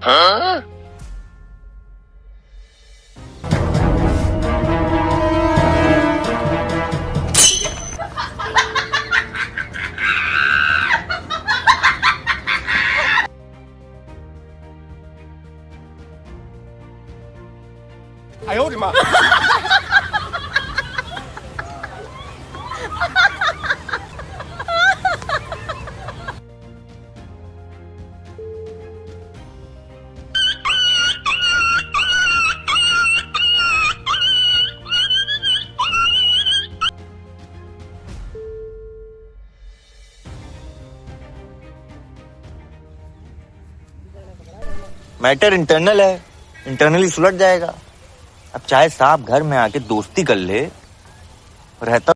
हाँ? Matter internal है, internally सुलझ जाएगा। अब चाहे साहब घर में आके दोस्ती कर ले, रहता